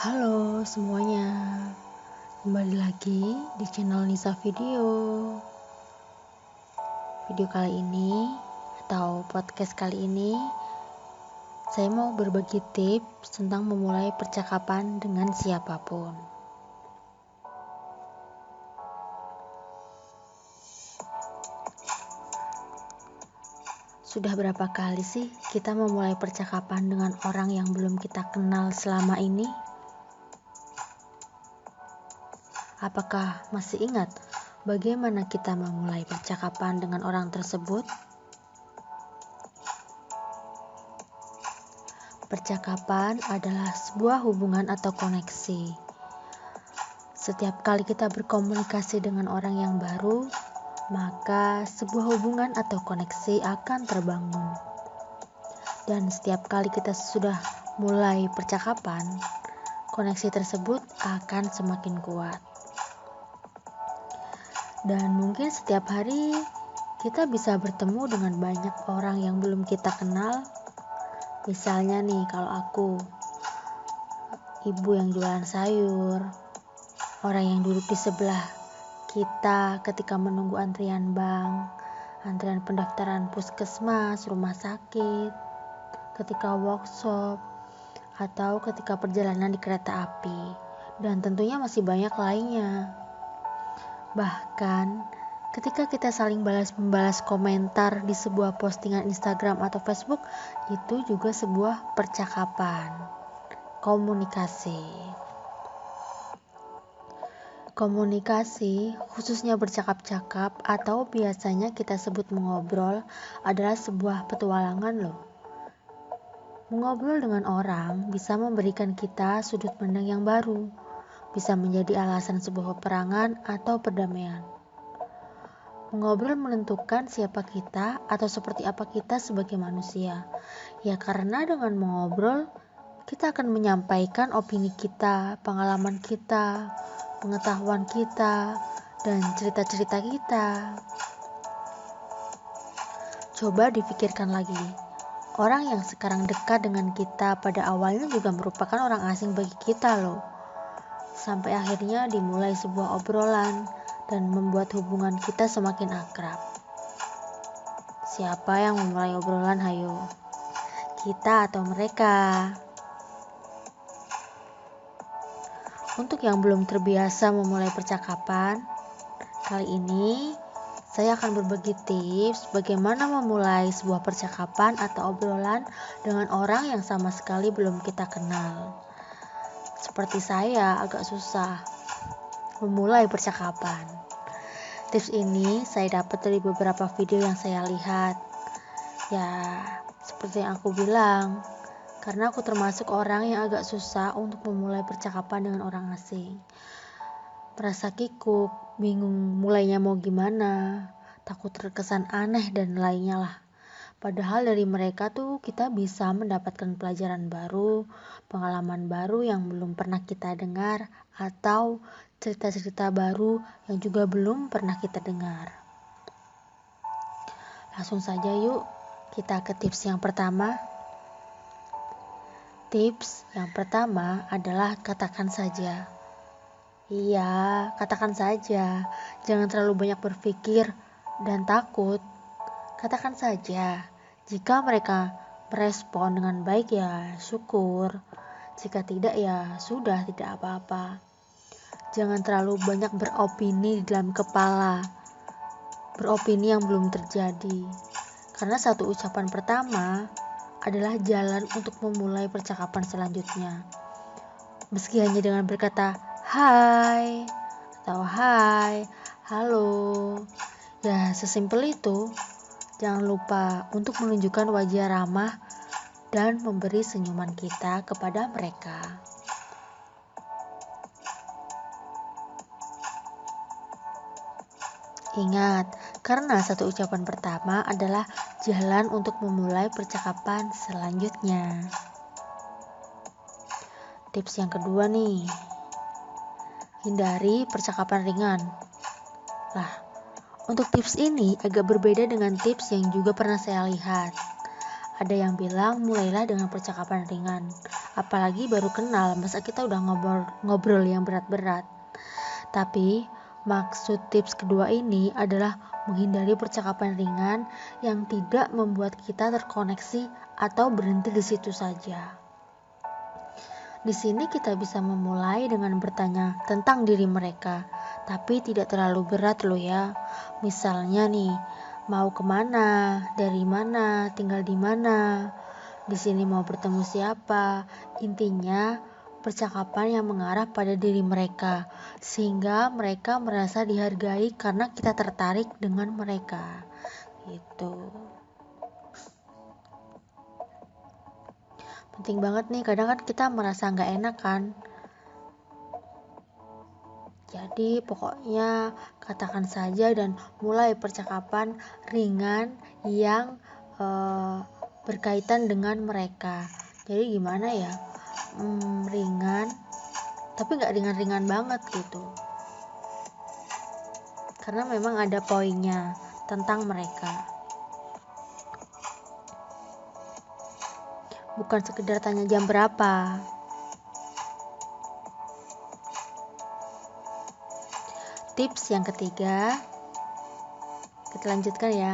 Halo semuanya, kembali lagi di channel Nisa Video. Video kali ini atau podcast kali ini saya mau berbagi tips tentang memulai percakapan dengan siapapun. Sudah berapa kali sih kita memulai percakapan dengan orang yang belum kita kenal selama ini? Apakah masih ingat bagaimana kita memulai percakapan dengan orang tersebut? Percakapan adalah sebuah hubungan atau koneksi. Setiap kali kita berkomunikasi dengan orang yang baru, maka sebuah hubungan atau koneksi akan terbangun. Dan setiap kali kita sudah mulai percakapan, koneksi tersebut akan semakin kuat. Dan mungkin setiap hari kita bisa bertemu dengan banyak orang yang belum kita kenal. Misalnya nih, kalau aku, ibu yang jualan sayur, orang yang duduk di sebelah kita ketika menunggu antrian bank, antrian pendaftaran puskesmas, rumah sakit, ketika workshop, atau ketika perjalanan di kereta api, dan tentunya masih banyak lainnya. Bahkan ketika kita saling balas-membalas komentar di sebuah postingan Instagram atau Facebook, itu juga sebuah percakapan, komunikasi. Komunikasi, khususnya bercakap-cakap atau biasanya kita sebut mengobrol, adalah sebuah petualangan loh. Mengobrol dengan orang bisa memberikan kita sudut pandang yang baru, bisa menjadi alasan sebuah peperangan atau perdamaian. Mengobrol menentukan siapa kita atau seperti apa kita sebagai manusia. Ya karena dengan mengobrol, kita akan menyampaikan opini kita, pengalaman kita, pengetahuan kita, dan cerita-cerita kita. Coba dipikirkan lagi, orang yang sekarang dekat dengan kita pada awalnya juga merupakan orang asing bagi kita loh. Sampai akhirnya dimulai sebuah obrolan dan membuat hubungan kita semakin akrab. Siapa yang memulai obrolan, hayo? Kita atau mereka? Untuk yang belum terbiasa memulai percakapan, kali ini saya akan berbagi tips bagaimana memulai sebuah percakapan atau obrolan dengan orang yang sama sekali belum kita kenal. Seperti saya agak susah memulai percakapan. Tips ini saya dapat dari beberapa video yang saya lihat. Ya, seperti yang aku bilang, karena aku termasuk orang yang agak susah untuk memulai percakapan dengan orang asing. Merasa kikuk, bingung mulainya mau gimana, takut terkesan aneh dan lainnya lah. Padahal dari mereka tuh kita bisa mendapatkan pelajaran baru, pengalaman baru yang belum pernah kita dengar, atau cerita-cerita baru yang juga belum pernah kita dengar. Langsung saja yuk, kita ke tips yang pertama. Tips yang pertama adalah katakan saja. Iya, katakan saja. Jangan terlalu banyak berpikir dan takut. Katakan saja. Jika mereka merespon dengan baik ya syukur. Jika tidak ya sudah, tidak apa-apa. Jangan terlalu banyak beropini di dalam kepala. Beropini yang belum terjadi. Karena satu ucapan pertama adalah jalan untuk memulai percakapan selanjutnya. Meski hanya dengan berkata hai atau hai, halo. Ya, sesimpel itu. Jangan lupa untuk menunjukkan wajah ramah dan memberi senyuman kita kepada mereka. Ingat, karena satu ucapan pertama adalah jalan untuk memulai percakapan selanjutnya. Tips yang kedua nih, hindari percakapan ringan. Untuk tips ini agak berbeda dengan tips yang juga pernah saya lihat. Ada yang bilang mulailah dengan percakapan ringan. Apalagi baru kenal, masa kita udah ngobrol yang berat-berat. Tapi maksud tips kedua ini adalah menghindari percakapan ringan yang tidak membuat kita terkoneksi atau berhenti di situ saja. Di sini kita bisa memulai dengan bertanya tentang diri mereka, tapi tidak terlalu berat loh ya. Misalnya nih, mau kemana, dari mana, tinggal di mana, di sini mau bertemu siapa. Intinya percakapan yang mengarah pada diri mereka, sehingga mereka merasa dihargai karena kita tertarik dengan mereka. Gitu. Penting banget nih, kadang kan kita merasa nggak enak kan. Jadi pokoknya katakan saja dan mulai percakapan ringan yang berkaitan dengan mereka. Jadi gimana ya, ringan tapi nggak ringan-ringan banget gitu, karena memang ada poinnya tentang mereka. Bukan sekedar tanya jam berapa. Tips yang ketiga, kita lanjutkan ya.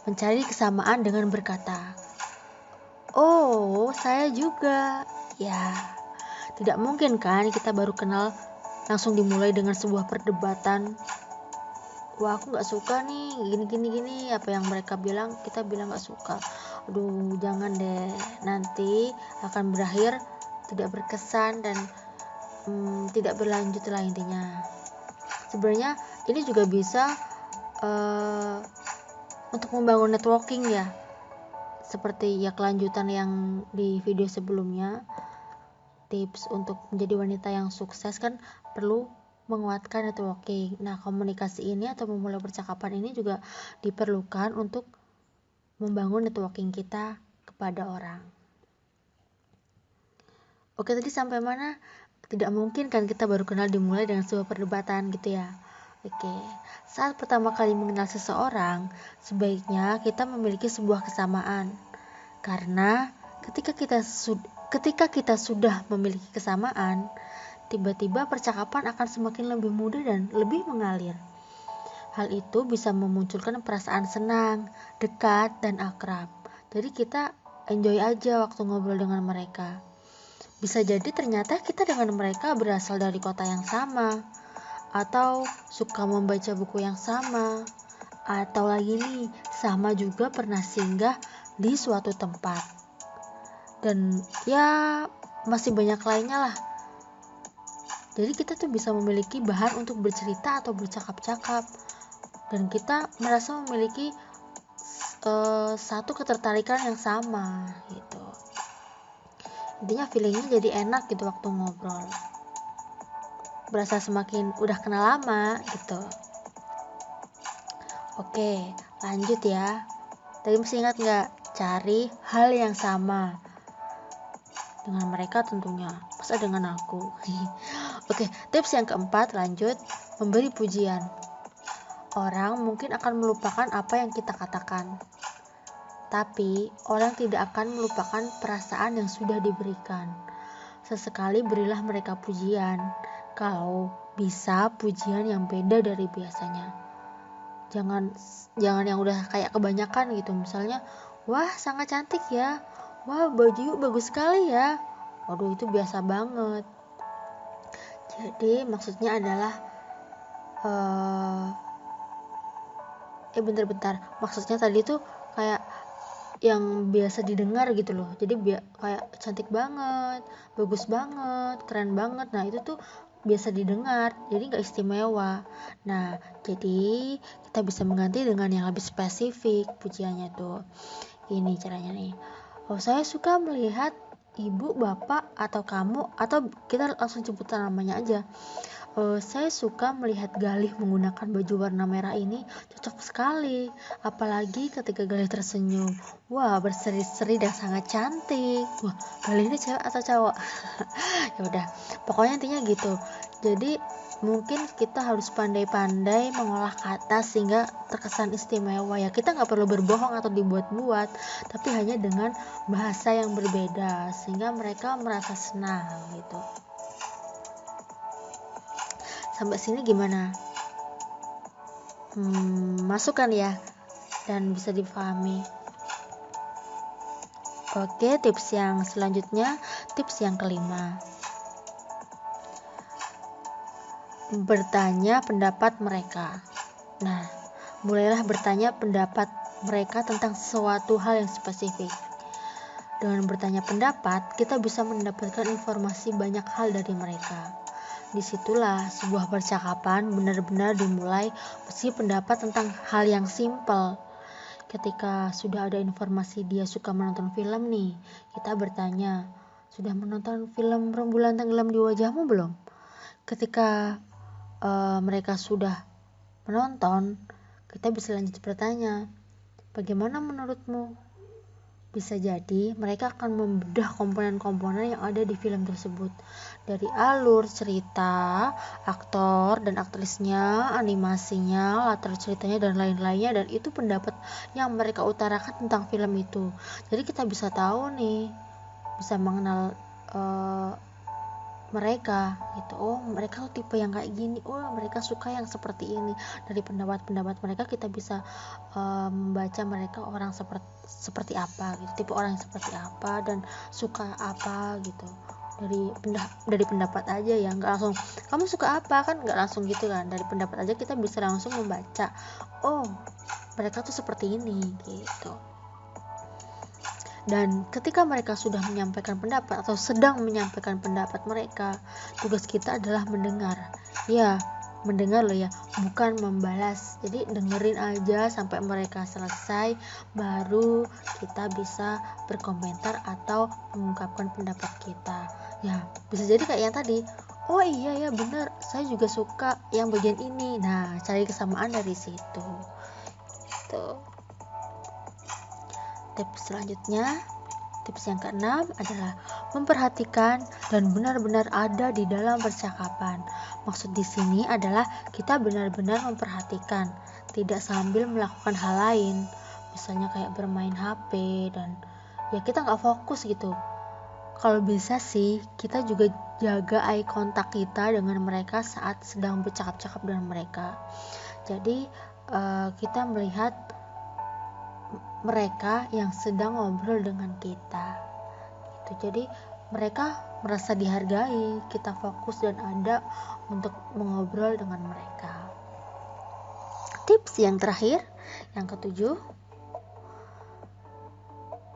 Mencari kesamaan dengan berkata, "Oh, saya juga." Ya, tidak mungkin kan kita baru kenal langsung dimulai dengan sebuah perdebatan. Wah, aku gak suka nih, gini, apa yang mereka bilang, kita bilang gak suka. Aduh, jangan deh, nanti akan berakhir tidak berkesan dan tidak berlanjut lah intinya. Sebenarnya ini juga bisa untuk membangun networking ya, seperti ya kelanjutan yang di video sebelumnya. Tips untuk menjadi wanita yang sukses kan perlu menguatkan networking. Nah, komunikasi ini atau memulai percakapan ini juga diperlukan untuk membangun networking kita kepada orang. Oke, tadi sampai mana? Tidak mungkin kan kita baru kenal dimulai dengan sebuah perdebatan gitu ya. Oke, saat pertama kali mengenal seseorang, sebaiknya kita memiliki sebuah kesamaan. Karena ketika kita sudah memiliki kesamaan, tiba-tiba percakapan akan semakin lebih mudah dan lebih mengalir. Hal itu bisa memunculkan perasaan senang, dekat, dan akrab. Jadi kita enjoy aja waktu ngobrol dengan mereka. Bisa jadi ternyata kita dengan mereka berasal dari kota yang sama, atau suka membaca buku yang sama, atau lagi nih, sama juga pernah singgah di suatu tempat. Dan ya masih banyak lainnya lah. Jadi kita tuh bisa memiliki bahan untuk bercerita atau bercakap-cakap, dan kita merasa memiliki satu ketertarikan yang sama gitu. Intinya feelingnya jadi enak gitu waktu ngobrol, berasa semakin udah kenal lama gitu. Oke, lanjut ya. Tadi masih ingat nggak? Cari hal yang sama dengan mereka tentunya, masa dengan aku. Oke, tips yang keempat, lanjut, memberi pujian. Orang mungkin akan melupakan apa yang kita katakan, tapi orang tidak akan melupakan perasaan yang sudah diberikan. Sesekali berilah mereka pujian, kalau bisa pujian yang beda dari biasanya. Jangan yang udah kayak kebanyakan gitu. Misalnya, wah sangat cantik ya, wah baju bagus sekali ya. Waduh, itu biasa banget. Jadi maksudnya adalah bentar. Maksudnya tadi tuh kayak yang biasa didengar gitu loh. Jadi kayak cantik banget, bagus banget, keren banget. Nah, itu tuh biasa didengar, jadi gak istimewa. Nah, jadi kita bisa mengganti dengan yang lebih spesifik pujiannya tuh. Ini caranya nih. Oh, saya suka melihat ibu, bapak, atau kamu, atau kita langsung sebutan namanya aja. Saya suka melihat Galih menggunakan baju warna merah ini, cocok sekali. Apalagi ketika Galih tersenyum. Wah, berseri-seri dan sangat cantik. Wah, Galih ini cewek atau cowok? Ya udah, pokoknya intinya gitu. Jadi Mungkin kita harus pandai-pandai mengolah kata sehingga terkesan istimewa ya. Kita nggak perlu berbohong atau dibuat-buat, tapi hanya dengan bahasa yang berbeda sehingga mereka merasa senang gitu. Sampai sini gimana? Masukkan ya dan bisa dipahami. Oke, tips yang selanjutnya, tips yang kelima. Bertanya pendapat mereka. Nah, mulailah bertanya pendapat mereka tentang suatu hal yang spesifik. Dengan bertanya pendapat, kita bisa mendapatkan informasi banyak hal dari mereka. Disitulah sebuah percakapan benar-benar dimulai meski pendapat tentang hal yang simpel. Ketika sudah ada informasi dia suka menonton film nih, kita bertanya, sudah menonton film Rembulan Tenggelam di Wajahmu belum? Ketika mereka sudah menonton, kita bisa lanjut bertanya, bagaimana menurutmu? Bisa jadi mereka akan membedah komponen-komponen yang ada di film tersebut, dari alur cerita, aktor dan aktrisnya, animasinya, latar ceritanya dan lain-lainnya, dan itu pendapat yang mereka utarakan tentang film itu. Jadi kita bisa tahu nih, bisa mengenal mereka gitu. Oh, mereka tipe yang kayak gini. Oh, mereka suka yang seperti ini. Dari pendapat-pendapat mereka kita bisa membaca mereka orang seperti apa gitu. Tipe orang yang seperti apa dan suka apa gitu. Dari pendapat aja ya, nggak langsung kamu suka apa, kan nggak langsung gitu kan. Dari pendapat aja kita bisa langsung membaca, oh mereka tuh seperti ini gitu. Dan ketika mereka sudah menyampaikan pendapat atau sedang menyampaikan pendapat mereka, tugas kita adalah mendengar. Ya, mendengar loh ya, bukan membalas. Jadi dengerin aja sampai mereka selesai, baru kita bisa berkomentar atau mengungkapkan pendapat kita. Ya, bisa jadi kayak yang tadi. Oh iya ya benar, saya juga suka yang bagian ini. Nah, cari kesamaan dari situ. Tuh. Tips selanjutnya, tips yang keenam adalah memperhatikan dan benar-benar ada di dalam percakapan. Maksud di sini adalah kita benar-benar memperhatikan, tidak sambil melakukan hal lain. Misalnya kayak bermain HP dan ya kita nggak fokus gitu. Kalau bisa sih, kita juga jaga eye contact kita dengan mereka saat sedang bercakap-cakap dengan mereka. Jadi kita melihat mereka yang sedang ngobrol dengan kita gitu. Jadi mereka merasa dihargai, kita fokus dan ada untuk mengobrol dengan mereka. Tips yang terakhir, yang ketujuh,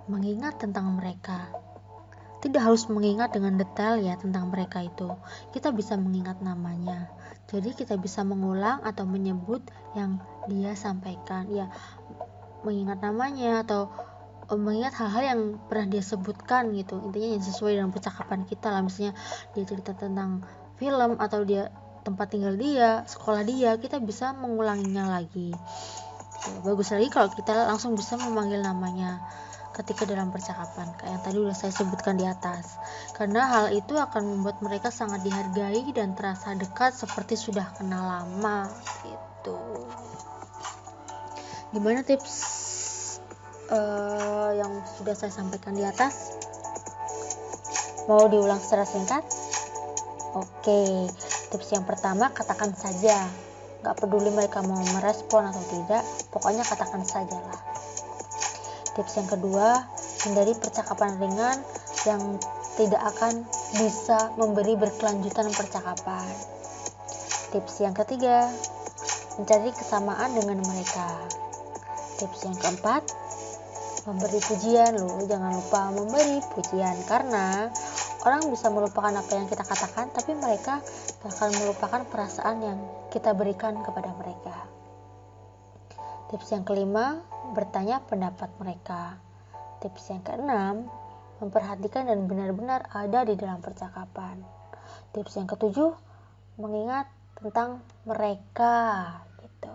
mengingat tentang mereka. Tidak harus mengingat dengan detail ya tentang mereka itu. Kita bisa mengingat namanya. Jadi kita bisa mengulang atau menyebut yang dia sampaikan. Ya, mengingat namanya atau mengingat hal-hal yang pernah dia sebutkan gitu. Intinya yang sesuai dengan percakapan kita lah. Misalnya dia cerita tentang film atau dia tempat tinggal dia, sekolah dia, kita bisa mengulanginya lagi. Bagus lagi kalau kita langsung bisa memanggil namanya ketika dalam percakapan, kayak yang tadi udah saya sebutkan di atas. Karena hal itu akan membuat mereka sangat dihargai dan terasa dekat seperti sudah kenal lama gitu. Gimana tips yang sudah saya sampaikan di atas? Mau diulang secara singkat? Oke, tips yang pertama, katakan saja. Gak peduli mereka mau merespon atau tidak, pokoknya katakan sajalah. Tips yang kedua, hindari percakapan ringan yang tidak akan bisa memberi berkelanjutan percakapan. Tips yang ketiga, mencari kesamaan dengan mereka. Tips yang keempat, memberi pujian loh, jangan lupa memberi pujian karena orang bisa melupakan apa yang kita katakan, tapi mereka akan melupakan perasaan yang kita berikan kepada mereka. Tips yang kelima, bertanya pendapat mereka. Tips yang keenam, memperhatikan dan benar-benar ada di dalam percakapan. Tips yang ketujuh, mengingat tentang mereka gitu.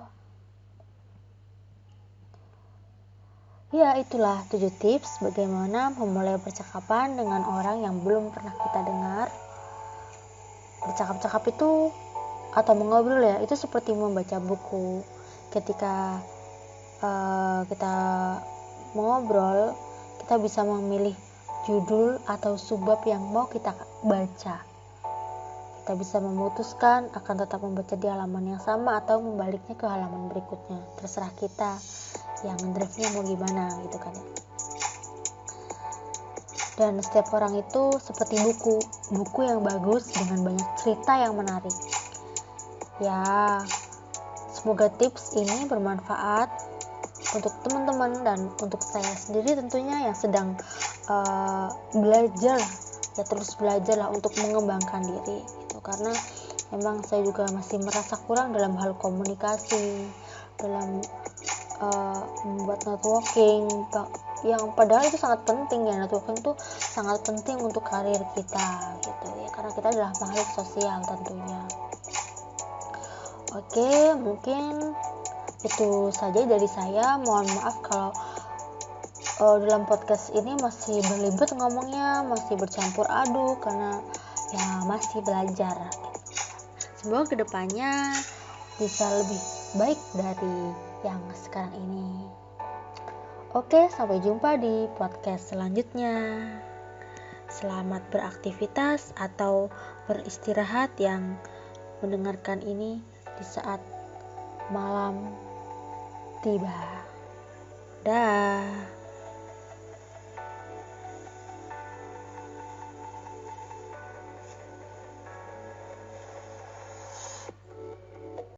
Ya, itulah 7 tips bagaimana memulai percakapan dengan orang yang belum pernah kita dengar. Bercakap-cakap itu atau mengobrol ya, itu seperti membaca buku. Ketika kita mengobrol, kita bisa memilih judul atau subbab yang mau kita baca. Kita bisa memutuskan akan tetap membaca di halaman yang sama atau membaliknya ke halaman berikutnya. Terserah kita yang drive-nya mau gimana gitu kan ya. Dan setiap orang itu seperti buku yang bagus dengan banyak cerita yang menarik. Ya, semoga tips ini bermanfaat untuk teman-teman dan untuk saya sendiri tentunya yang sedang belajar, ya terus belajar lah untuk mengembangkan diri gitu. Karena memang saya juga masih merasa kurang dalam hal komunikasi, dalam membuat networking, yang padahal itu sangat penting ya. Networking itu sangat penting untuk karir kita gitu ya, karena kita adalah makhluk sosial tentunya. Oke, mungkin itu saja dari saya. Mohon maaf kalau dalam podcast ini masih berlibat ngomongnya, masih bercampur aduk karena ya masih belajar gitu. Semoga kedepannya bisa lebih baik dari yang sekarang ini. Oke, sampai jumpa di podcast selanjutnya. Selamat beraktivitas atau beristirahat yang mendengarkan ini di saat malam tiba. Dah.